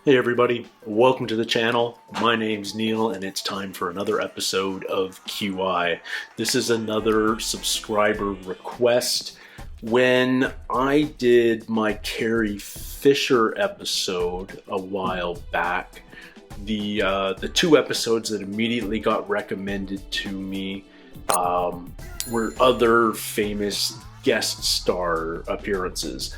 Hey everybody, welcome to the channel. My name's Neil and it's time for another episode of QI. This is another subscriber request. When I did my Carrie Fisher episode a while back, the two episodes that immediately got recommended to me were other famous guest star appearances.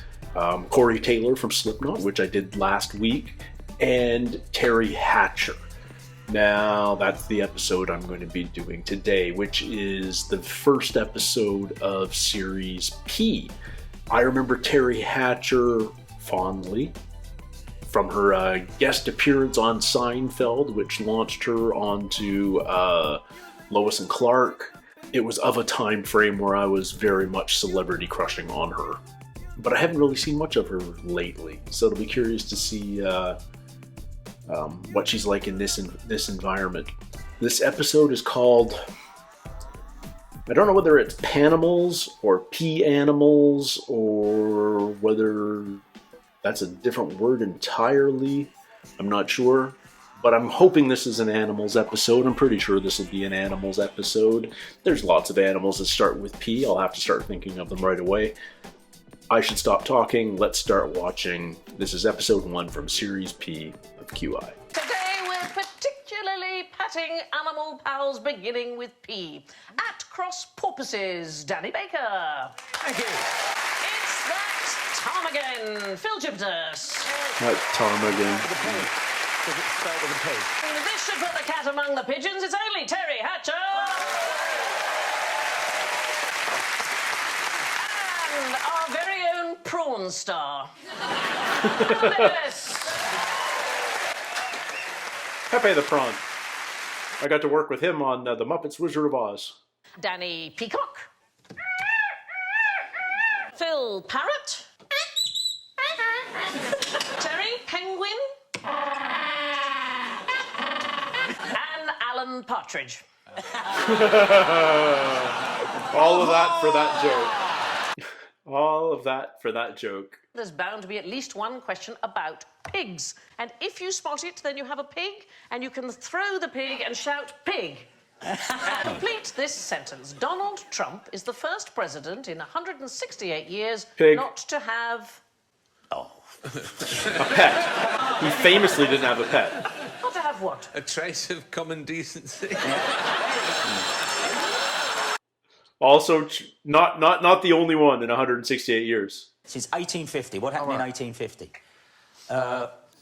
Corey Taylor from Slipknot, which I did last week, and Teri Hatcher. Now, that's the episode I'm going to be doing today, which is the first episode of Series P. I remember Teri Hatcher fondly from her guest appearance on Seinfeld, which launched her onto Lois and Clark. It was of a time frame where I was very much celebrity crushing on her. But I haven't really seen much of her lately, so it'll be curious to see what she's like in this environment. This episode is called, I don't know whether it's Panimals or P-Animals or whether that's a different word entirely. I'm not sure, but I'm hoping this is an animals episode. I'm pretty sure this will be an animals episode. There's lots of animals that start with P. I'll have to start thinking of them right away. I should stop talking. Let's start watching. This is episode 1 from Series P of QI. Today we're particularly patting animal pals beginning with P. At Cross Porpoises, Danny Baker. Thank you. It's that Tom again, Phill Jupitus. That Tom again. With a P. Does it start with a P? This should put the cat among the pigeons. It's only Teri Hatcher. And our very own prawn star. Davies. Pepe the Prawn. I got to work with him on The Muppets Wizard of Oz. Danny Peacock. Phill Parrot. Terry Penguin. And Alan Partridge. All of that for that joke. All of that for that joke. There's bound to be at least one question about pigs. And if you spot it, then you have a pig, and you can throw the pig and shout, "Pig!" Complete this sentence. Donald Trump is the first president in 168 years Pig. not to have... A pet. He famously didn't have a pet. Not to have what? A trace of common decency. Also, not the only one in 168 years. Since 1850. What happened in 1850?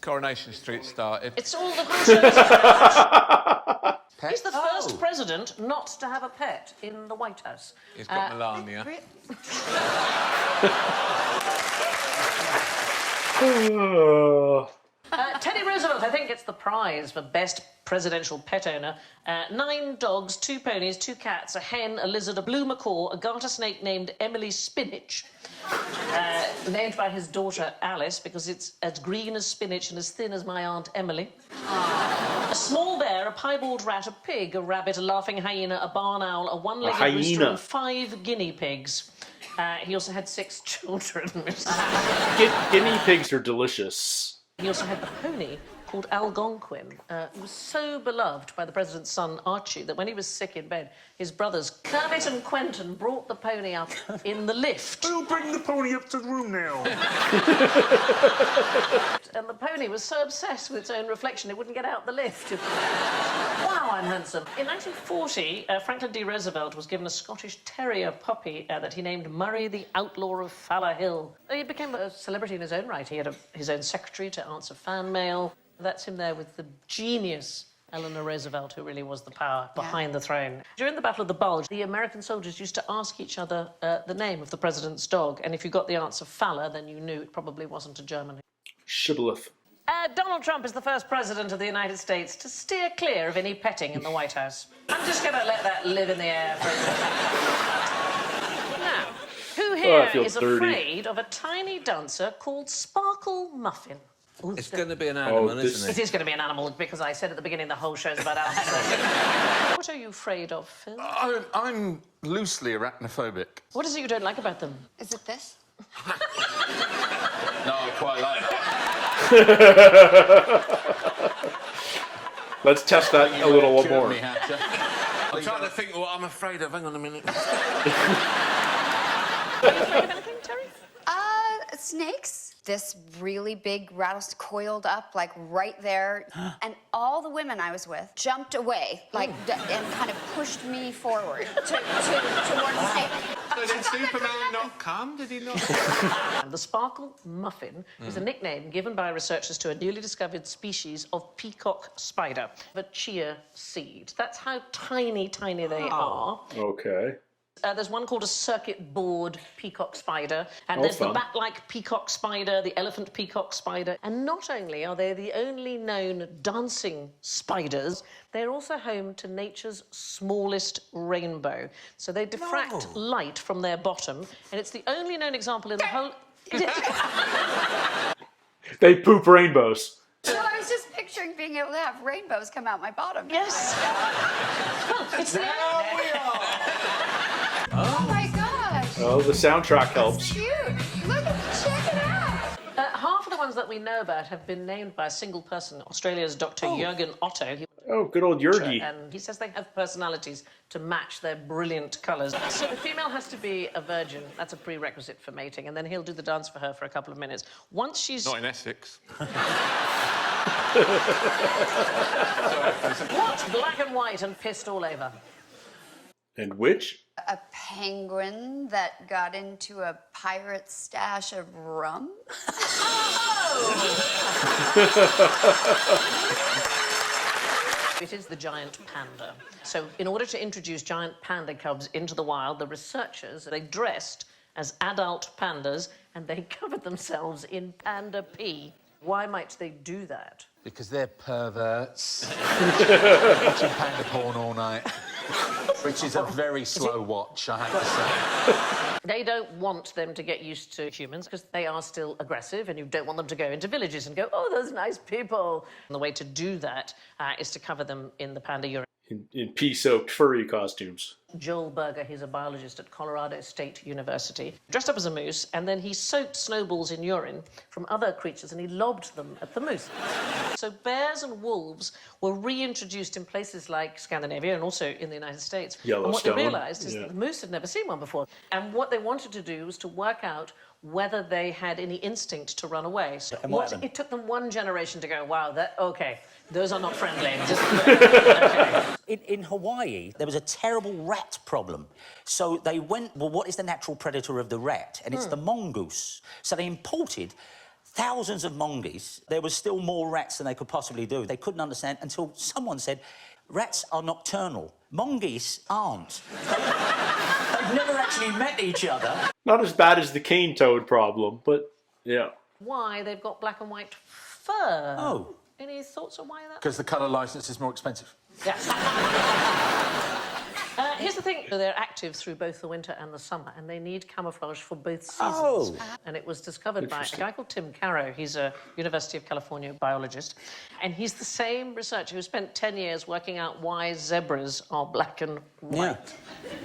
Coronation Street started. It's all the shows. He's the first president not to have a pet in the White House. He's got Melania. Teddy Roosevelt, I think, gets the prize for best presidential pet owner. 9 dogs, 2 ponies, 2 cats, a hen, a lizard, a blue macaw, a garter snake named Emily Spinach, named by his daughter Alice because it's as green as spinach and as thin as my Aunt Emily. A small bear, a piebald rat, a pig, a rabbit, a laughing hyena, a barn owl, a one-legged rooster, and 5 guinea pigs. He also had 6 children. Guinea pigs are delicious. He also had the pony called Algonquin, who was so beloved by the president's son, Archie, that when he was sick in bed, his brothers, Kermit and Quentin, brought the pony up in the lift. Who'll bring the pony up to the room now? And the pony was so obsessed with its own reflection, it wouldn't get out the lift. Wow, I'm handsome. In 1940, Franklin D. Roosevelt was given a Scottish Terrier puppy that he named Murray the Outlaw of Falla Hill. He became a celebrity in his own right. He had his own secretary to answer fan mail. That's him there with the genius Eleanor Roosevelt, who really was the power behind the throne. During the Battle of the Bulge, the American soldiers used to ask each other the name of the president's dog, and if you got the answer Falla, then you knew it probably wasn't a German. Shibboleth. Donald Trump is the first president of the United States to steer clear of any petting in the White House. I'm just going to let that live in the air for a second. Now, who here is afraid of a tiny dancer called Sparkle Muffin? Ooh, It's going to be an animal, isn't It it? is going to be an animal because I said at the beginning the whole show's about animals. What are you afraid of, Phill? I'm loosely arachnophobic. What is it you don't like about them? Is it this? No, I quite like it. Let's test that a little more. Me, Hatcher. I'm trying to think what I'm afraid of. Hang on a minute. Anything, Terry? Snakes. This really big rattlesnake coiled up, like right there, and all the women I was with jumped away, like, and kind of pushed me forward towards the snake. So did Superman not come? Did he not? The sparkle muffin is a nickname given by researchers to a newly discovered species of peacock spider, the chia seed. That's how tiny, tiny they are. Okay. There's one called a circuit board peacock spider, and Oh, there's fun. the bat-like peacock spider, the elephant peacock spider. And not only are they the only known dancing spiders, they're also home to nature's smallest rainbow. So they diffract light from their bottom, and it's the only known example in the whole... They poop rainbows. Well, I was just picturing being able to have rainbows come out my bottom. Yes. Well, it's the... Oh my gosh. Oh, the soundtrack helps. Cute. Look at, check it out. Half of the ones that we know about have been named by a single person, Australia's Dr. Jürgen Otto. Oh, good old Jurgi. And he says they have personalities to match their brilliant colours. So the female has to be a virgin. That's a prerequisite for mating. And then he'll do the dance for her for a couple of minutes. Once she's... Not in Essex. What's black and white and pissed all over? And which? A penguin that got into a pirate stash of rum. It is the giant panda. So in order to introduce giant panda cubs into the wild, the researchers, they dressed as adult pandas and they covered themselves in panda pee. Why might they do that? Because they're perverts. Watching panda porn all night. Which is a very slow watch, I have to say. They don't want them to get used to humans because they are still aggressive and you don't want them to go into villages and go, oh, those nice people. And the way to do that is to cover them in the panda urine. In pea-soaked furry costumes. Joel Berger, he's a biologist at Colorado State University, dressed up as a moose, and then he soaked snowballs in urine from other creatures and he lobbed them at the moose. So bears and wolves were reintroduced in places like Scandinavia and also in the United States. And what they Yellowstone, realised is that the moose had never seen one before. And what they wanted to do was to work out whether they had any instinct to run away. So it took them one generation to go, wow, okay, those are not friendly. Okay. In Hawaii, there was a terrible rat problem. So they went, well, what is the natural predator of the rat? And it's the mongoose. So they imported thousands of mongoose. There was still more rats than they could possibly do. They couldn't understand until someone said, rats are nocturnal. Mongoose aren't. They've never actually met each other. Not as bad as the cane toad problem, but yeah. Why they've got black and white fur. Oh. Any thoughts on why that? Because the colour licence is more expensive. Yeah. Here's the thing. They're active through both the winter and the summer, and they need camouflage for both seasons. Oh. And it was discovered by a guy called Tim Carrow. He's a University of California biologist. And he's the same researcher who spent 10 years working out why zebras are black and white.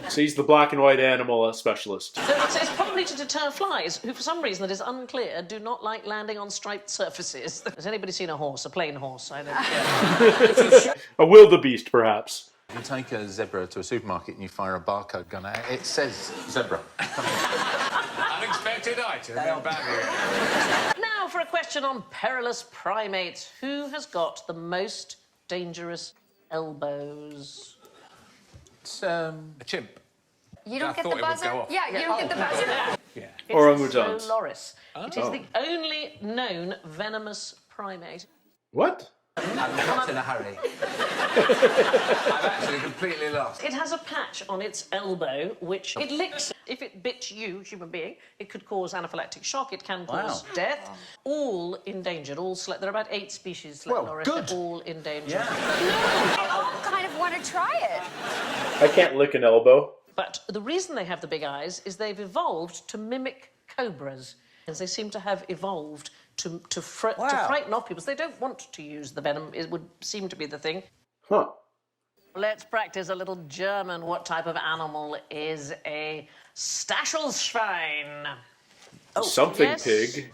Yeah. So he's the black and white animal specialist. So it's probably to deter flies, who for some reason that is unclear, do not like landing on striped surfaces. Has anybody seen a horse, a plain horse? I don't know. A wildebeest, perhaps. You take a zebra to a supermarket and you fire a barcode gun at it, it says zebra. Unexpected item in bag. Now for a question on perilous primates. Who has got the most dangerous elbows? It's, A chimp. You don't I get thought the it would buzzer? go off. Yeah, you don't get the buzzer? It's Orangutans. a Loris. It is the only known venomous primate. What? I'm not in a hurry. I'm actually completely lost. It has a patch on its elbow, which it licks. If it bit you, human being, it could cause anaphylactic shock. It can cause death. All endangered. There are about 8 species. Well, Loris, good. They're all endangered. No, I all kind of want to try it. I can't lick an elbow. But the reason they have the big eyes is they've evolved to mimic cobras. As they seem to have evolved to frighten off people. So they don't want to use the venom. It would seem to be the thing. Huh. Let's practice a little German. What type of animal is a Stachelschwein? Something yes. pig.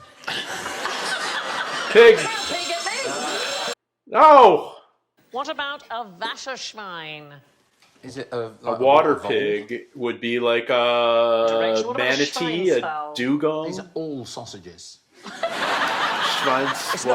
Pig. Pig it is. No. What about a Wasserschwein? Is it a Water vole? pig would be like Direction. a What about a manatee, a Schweinsveld? dugong. These are all sausages. It's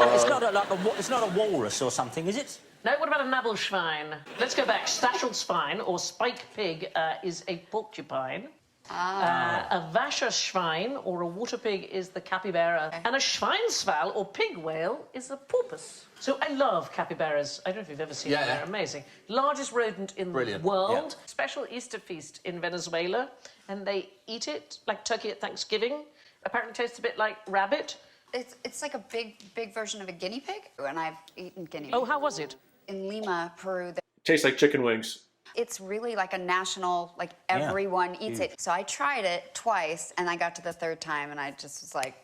not a walrus or something, is it? No, what about a Nabelschwein? Let's go back. Stachelschwein, or spike pig, is a porcupine. A Wasserschwein, or a water pig, is the capybara. And a Schweinswal, or pig whale, is a porpoise. So I love capybaras. I don't know if you've ever seen them. They're amazing. Largest rodent in the world. Yeah. Special Easter feast in Venezuela. And they eat it like turkey at Thanksgiving. Apparently tastes a bit like rabbit. It's like a big version of a guinea pig, and I've eaten guinea pig. Oh, how was it? In Lima, Peru. Tastes like chicken wings. It's really like a national, like everyone eats it. So I tried it twice, and I got to the third time, and I just was like,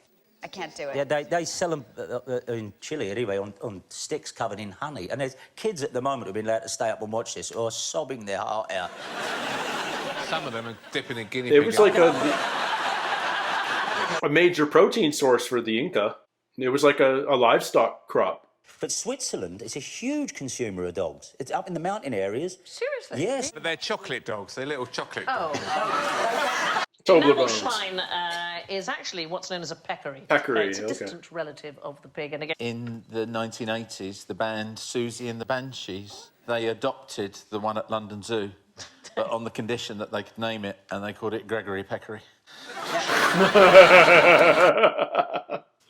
I can't do it. Yeah, they sell them in Chile anyway on sticks covered in honey. And there's kids at the moment who've been allowed to stay up and watch this who are sobbing their heart out. Some of them are dipping a guinea pig. It was like a major protein source for the Inca. It was like a livestock crop. But Switzerland is a huge consumer of dogs. It's up in the mountain areas. Seriously? Yes. But they're chocolate dogs. They're little chocolate dogs. Nabelschwein is actually what's known as a peccary. Peccary, it's a distant relative of the pig. And again, In the 1980s, the band Susie and the Banshees, they adopted the one at London Zoo, but on the condition that they could name it, and they called it Gregory Peccary.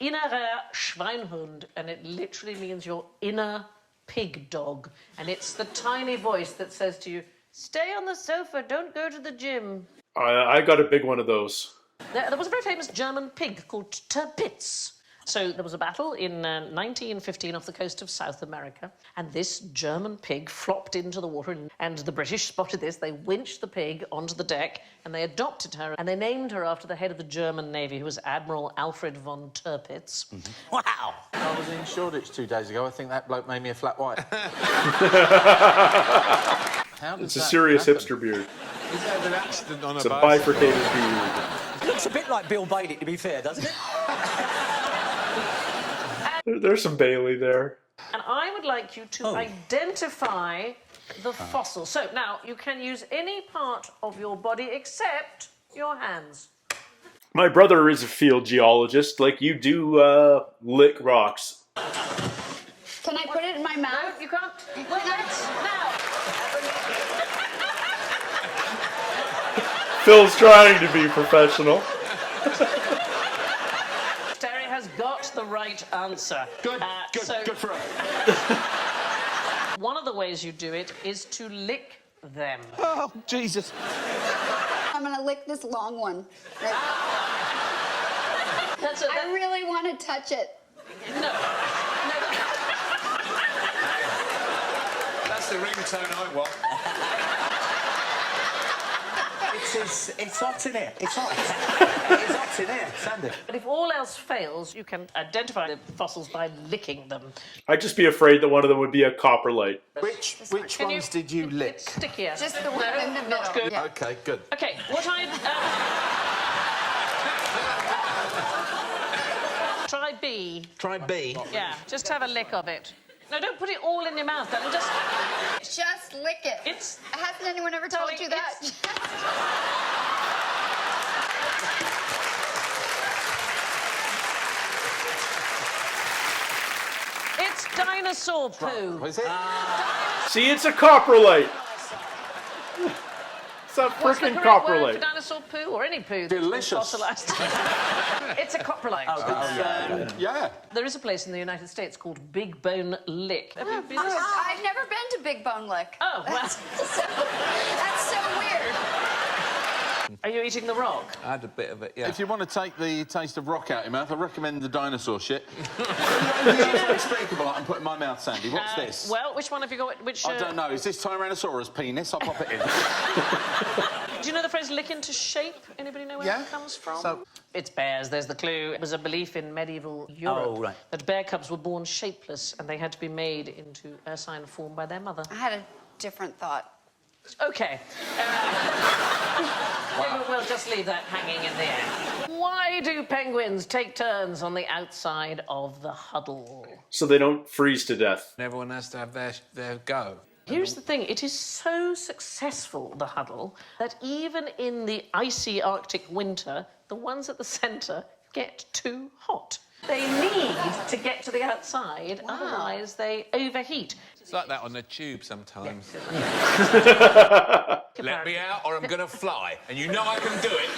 Innerer Schweinhund, and it literally means your inner pig dog. And it's the tiny voice that says to you, stay on the sofa, don't go to the gym. I got a big one of those. There was a very famous German pig called Tirpitz. So there was a battle in 1915 off the coast of South America, and this German pig flopped into the water, and the British spotted this. They winched the pig onto the deck, and they adopted her, and they named her after the head of the German Navy, who was Admiral Alfred von Tirpitz. Wow! I was in Shoreditch 2 days ago. I think that bloke made me a flat white. It's a serious hipster beard. Is that an accident on It's a a bicycle? bifurcated beard. It looks a bit like Bill Bailey, to be fair, doesn't it? There's some Bailey there. And I would like you to identify the fossil. So now you can use any part of your body except your hands. My brother is a field geologist. Like, you do lick rocks. Can I put it in my mouth? No, you can't. Wait, now. Phil's trying to be professional. Teri has got the right answer. Good for her. One of the ways you do it is to lick them. Oh, Jesus. I'm gonna lick this long one. Right? I I really want to touch it. No. That's the ringtone I want. It's hot in here. It's hot. It's hot in here, Sandi. But if all else fails, you can identify the fossils by licking them. I'd just be afraid that one of them would be a coprolite. Which Can ones did you lick? It's stickier. Just the one in the middle. That's good. Yeah. Okay, good. Okay, what I... Try B. Try B. Yeah, just have a lick of it. No, don't put it all in your mouth. That'll just... Just lick it. Hasn't anyone ever told Darling, you that? It's dinosaur poo. Was it? See, it's a coprolite. It's a What's the freaking correct word for coprolite. dinosaur poo or any poo? Delicious. Fossilized. It's a coprolite. Yeah. There is a place in the United States called Big Bone Lick. Have you been? I've never been to Big Bone Lick. Oh, well. That's so weird. Are you eating the rock? I had a bit of it, yeah. If you want to take the taste of rock out your mouth, I recommend the dinosaur shit. Unspeakable I can put in my mouth, Sandy. What's this? Well, which one have you got? Which? I don't know. Is this Tyrannosaurus penis? I'll pop it in. Do you know the phrase "lick into shape"? Anybody know where it comes from? It's bears. There's the clue. It was a belief in medieval Europe that bear cubs were born shapeless and they had to be made into ursine form by their mother. I had a different thought. Okay. We'll just leave that hanging in the air. Why do penguins take turns on the outside of the huddle? So they don't freeze to death. Everyone has to have their go. Here's the thing, it is so successful, the huddle, that even in the icy Arctic winter, the ones at the centre get too hot. They need to get to the outside, otherwise they overheat. It's like that on the tube sometimes. Yeah. Let me out or I'm going to fly. And you know I can do it.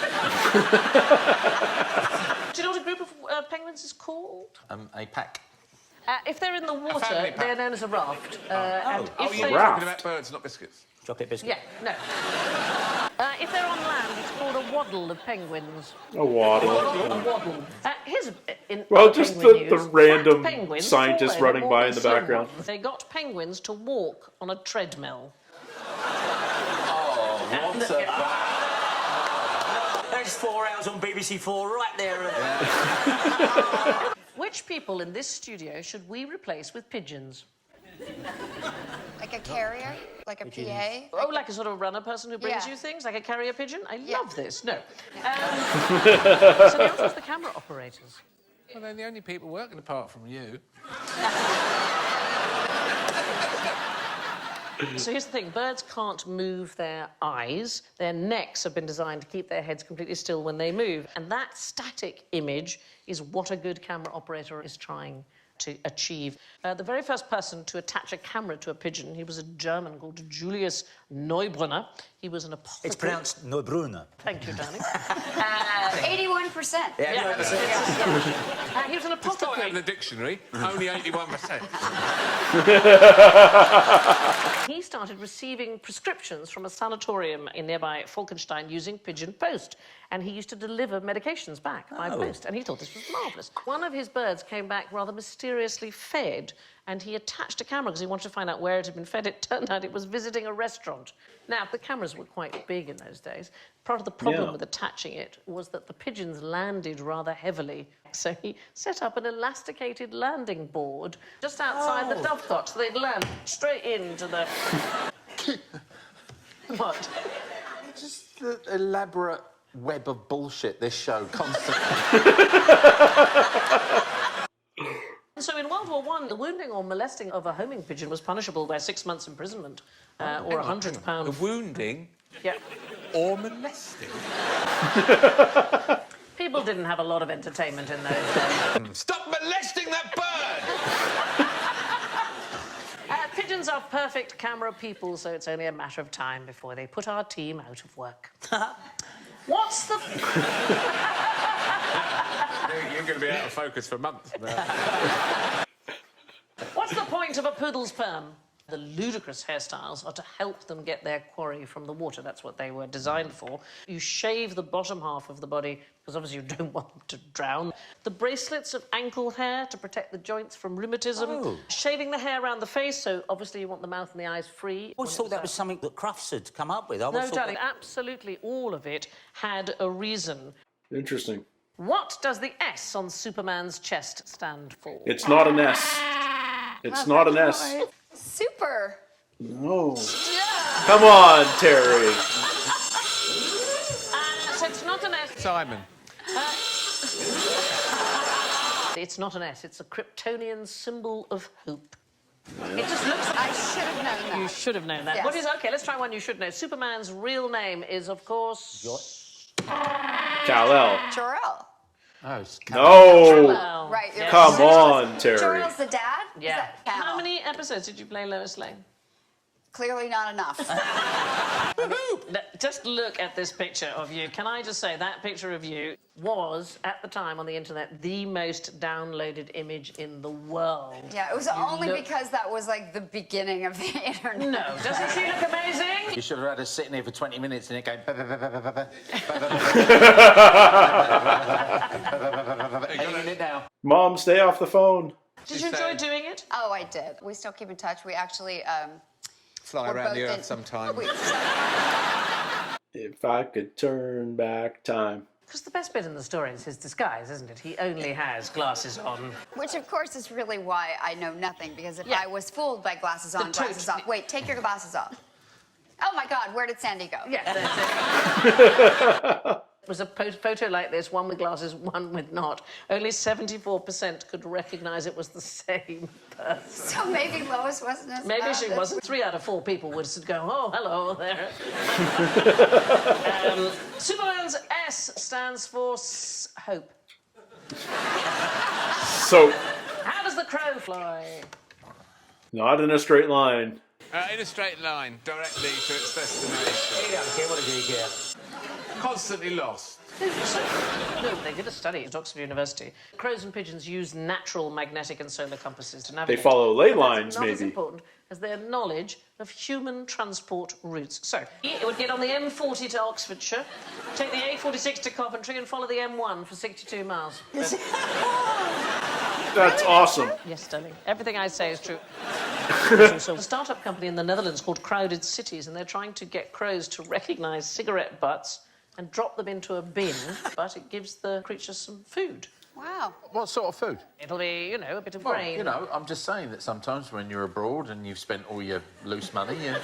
Do you know what a group of penguins is called? A pack. If they're in the water, family pack. they're known as a raft. And Oh, if you're they... talking about birds, not biscuits. Chocolate biscuit. Yeah, no. If they're on land, it's called a waddle of penguins. A waddle. A waddle. Here's Well, just penguin the news. random Fat penguins scientist fall over running more by than in the slim background. ones. They got penguins to walk on a treadmill. There's 4 hours on BBC 4 right there. Which people in this studio should we replace with pigeons? Like a carrier? Like a PA? Oh, like a sort of runner person who brings Yeah. you things, like a carrier pigeon? I Yeah. love this. No. So the answer is the camera operators. Well, they're the only people working apart from you. So here's the thing, birds can't move their eyes. Their necks have been designed to keep their heads completely still when they move. And that static image is what a good camera operator is trying to achieve. The very first person to attach a camera to a pigeon, he was a German called Julius Neubrunner. He was an apothecary. It's pronounced Neubrunner. Thank you, darling. 81%. Yeah. He was an It's got that apothecary. in the dictionary. Only 81%. He started receiving prescriptions from a sanatorium in nearby Falkenstein using pigeon post. And he used to deliver medications back by post. And he thought this was marvellous. One of his birds came back rather mysteriously fed, and he attached a camera because he wanted to find out where it had been fed. It turned out it was visiting a restaurant. Now, the cameras were quite big in those days. Part of the problem with attaching it was that the pigeons landed rather heavily. So he set up an elasticated landing board just outside the dovecot, so they'd land straight into the... What? Just the elaborate web of bullshit this show constantly. So in World War I, the wounding or molesting of a homing pigeon was punishable by 6 months imprisonment or £100. The wounding Yeah. or molesting. People didn't have a lot of entertainment in those days. Stop molesting that bird! Pigeons are perfect camera people, so it's only a matter of time before they put our team out of work. What's the... You're going to be out of focus for months now. What's the point of a poodle's perm? The ludicrous hairstyles are to help them get their quarry from the water. That's what they were designed for. You shave the bottom half of the body, because obviously you don't want them to drown. The bracelets of ankle hair to protect the joints from rheumatism. Oh. Shaving the hair around the face, so obviously you want the mouth and the eyes free. I always thought that was something that Crufts had come up with. I always No, thought darling, absolutely all of it had a reason. Interesting. What does the S on Superman's chest stand for? It's not an S. It's not an S. Super. No. Come on, Terry. So it's not an S. Simon. It's not an S. It's a Kryptonian symbol of hope. It just looks like... I should have known that. You should have known that. Yes. What is... OK, let's try one you should know. Superman's real name is, of course... Kal-El. Jor-El. Oh, it's No. Well, Right. you're Come right. on, Terry. Jor-El's the dad? Is Yeah. that Kal? How many episodes did you play Lois Lane? Clearly not enough. Just look at this picture of you. Can I just say that picture of you was, at the time on the internet, the most downloaded image in the world. Yeah, it was only because that was like the beginning of the internet. No, doesn't she look amazing? You should have had us sitting here for 20 minutes and it going... Editing it now. Mom, stay off the phone. Did you enjoy doing it? Oh, I did. We still keep in touch. We actually Fly we're around both the in- earth sometime. If I could turn back time. Because the best bit in the story is his disguise, isn't it? He only has glasses on. Which, of course, is really why I know nothing, because if Yeah. I was fooled by glasses on, toot. glasses off... Wait, take your glasses off. Oh, my God, where did Sandi go? Yeah, that's it. It was a photo like this, one with glasses, one with not. Only 74% could recognise it was the same person. So maybe Lois wasn't as Maybe bad she as- wasn't. 3 out of 4 people would go, oh, hello there. Superman's S stands for hope. So, How does the crow fly? not in a straight line. In a straight line, directly to its destination. What did you get? Constantly lost. No, they did a study at Toksvig University. Crows and pigeons use natural magnetic and solar compasses to navigate. They follow ley But that's lines, not as maybe. important as their knowledge of human transport routes. So, it would get on the M40 to Oxfordshire, take the A46 to Coventry, and follow the M1 for 62 miles. That's awesome. Yes, darling. Everything I say is true. There's also a startup company in the Netherlands called Crowded Cities, and they're trying to get crows to recognise cigarette butts and drop them into a bin, but it gives the creatures some food. Wow. What sort of food? It'll be, you know, a bit of Well, grain. you know, I'm just saying that sometimes when you're abroad and you've spent all your loose money, you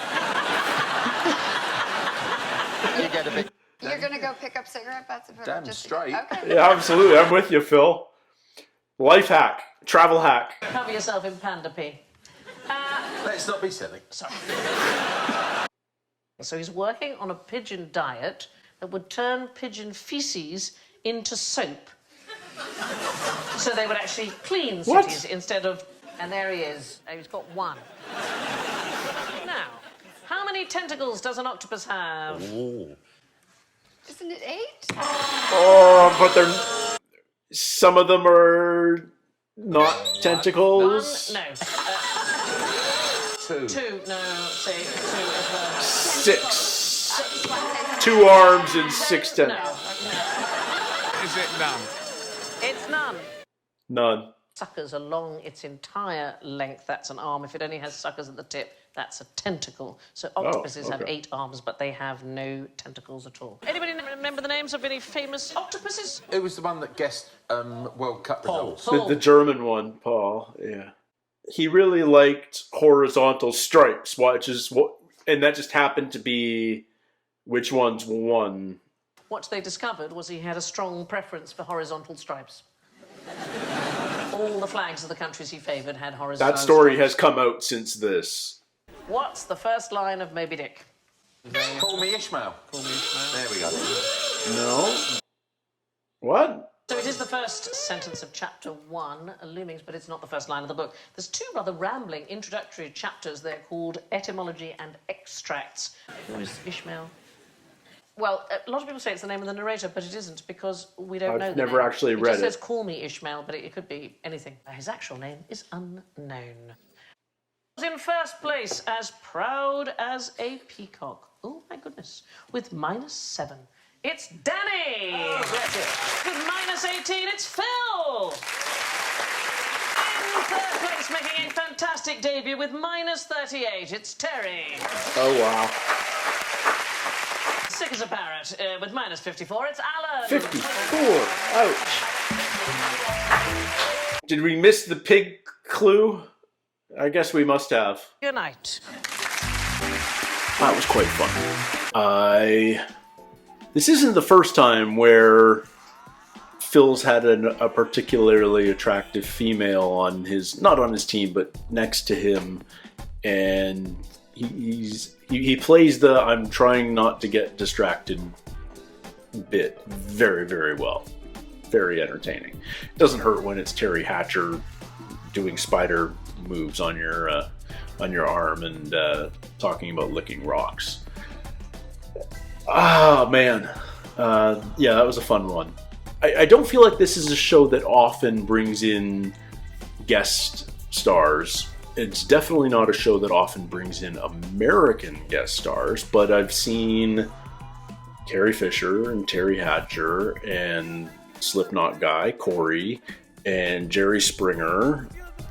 get a bit You're going to go pick up cigarette butts and put damn just... straight. Okay. Yeah, absolutely. I'm with you, Phil. Life hack, travel hack. Cover yourself in panda pee. Let's not be silly. Sorry. So he's working on a pigeon diet that would turn pigeon feces into soap. So they would actually clean What? cities instead of... And there he is. He's got one. Now, how many tentacles does an octopus have? Isn't it 8? Oh, but they're... Some of them are not tentacles. One? No. 2. 2. No, say 2 as well. 6. 2 arms and 6 No. tentacles. Is it none? It's none. None. Suckers along its entire length. That's an arm. If it only has suckers at the tip, that's a tentacle. So octopuses have okay. 8 arms, but they have no tentacles at all. Anybody remember the names of any famous octopuses? It was the one that guessed World Cup results. Paul. The German one, Paul. Yeah. He really liked horizontal stripes, and that just happened to be which ones won. What they discovered was he had a strong preference for horizontal stripes. All the flags of the countries he favoured had horizontal That story stripes. has come out since this. What's the first line of Moby Dick? Call me Ishmael. Call me Ishmael. There we go. No. What? So it is the first sentence of chapter 1, Loomings, but it's not the first line of the book. There's 2 rather rambling introductory chapters. They're called Etymology and Extracts. Who is Ishmael? Well, a lot of people say it's the name of the narrator, but it isn't, because we don't know I've the never name. actually read It just it. says, call me Ishmael, but it could be anything. His actual name is unknown. In first place, as proud as a peacock. Oh, my goodness. With -7. It's Danny! Oh, bless it. With -18, it's Phill! In third place, making a fantastic debut with -38, it's Teri. Oh, wow. Sick as a parrot, with -54, it's Alan. 54. Ouch. Did we miss the pig clue? I guess we must have. Good night. That was quite fun. This isn't the first time where Phil's had a particularly attractive female on his, not on his team, but next to him, and he plays the I'm trying not to get distracted bit very, very well. Very entertaining. It doesn't hurt when it's Teri Hatcher doing spider moves on your arm and talking about licking rocks. Ah, man. Yeah, that was a fun one. I don't feel like this is a show that often brings in guest stars. It's definitely not a show that often brings in American guest stars, but I've seen Carrie Fisher and Teri Hatcher and Slipknot guy, Corey, and Jerry Springer.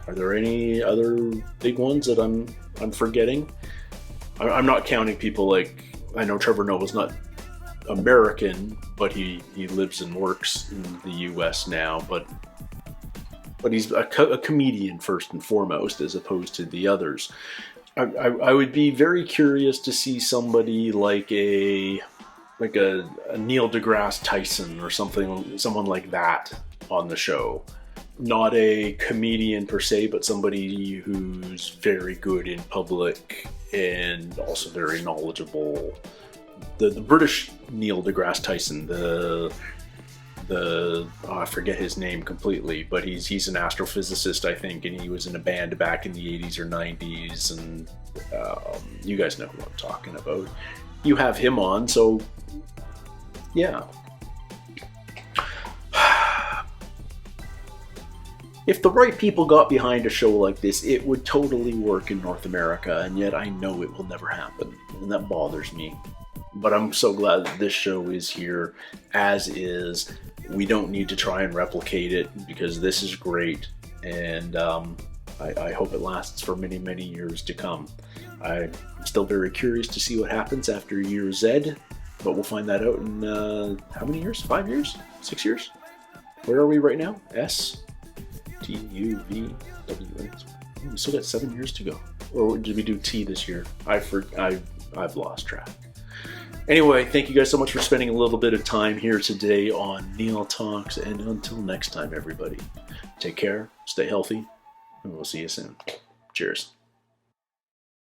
Are there any other big ones that I'm forgetting? I'm not counting people like, I know Trevor Noah's not American, but he lives and works in the US now, but he's a comedian first and foremost, as opposed to the others. I would be very curious to see somebody like a like a Neil deGrasse Tyson or someone like that on the show. Not a comedian per se, but somebody who's very good in public and also very knowledgeable. The British Neil deGrasse Tyson, I forget his name completely, but he's an astrophysicist, I think, and he was in a band back in the 80s or 90s, and you guys know who I'm talking about. You have him on, so yeah. If the right people got behind a show like this, it would totally work in North America, and yet I know it will never happen, and that bothers me. But I'm so glad that this show is here as is. We don't need to try and replicate it because this is great, and I hope it lasts for many, many years to come. I'm still very curious to see what happens after year Z, but we'll find that out in how many years? 5 years? 6 years? Where are we right now? S? T, U, V, W, X. We still got 7 years to go. Or did we do T this year? I've lost track. Anyway, thank you guys so much for spending a little bit of time here today on Neil Talks, and until next time, everybody, take care, stay healthy, and we'll see you soon. Cheers.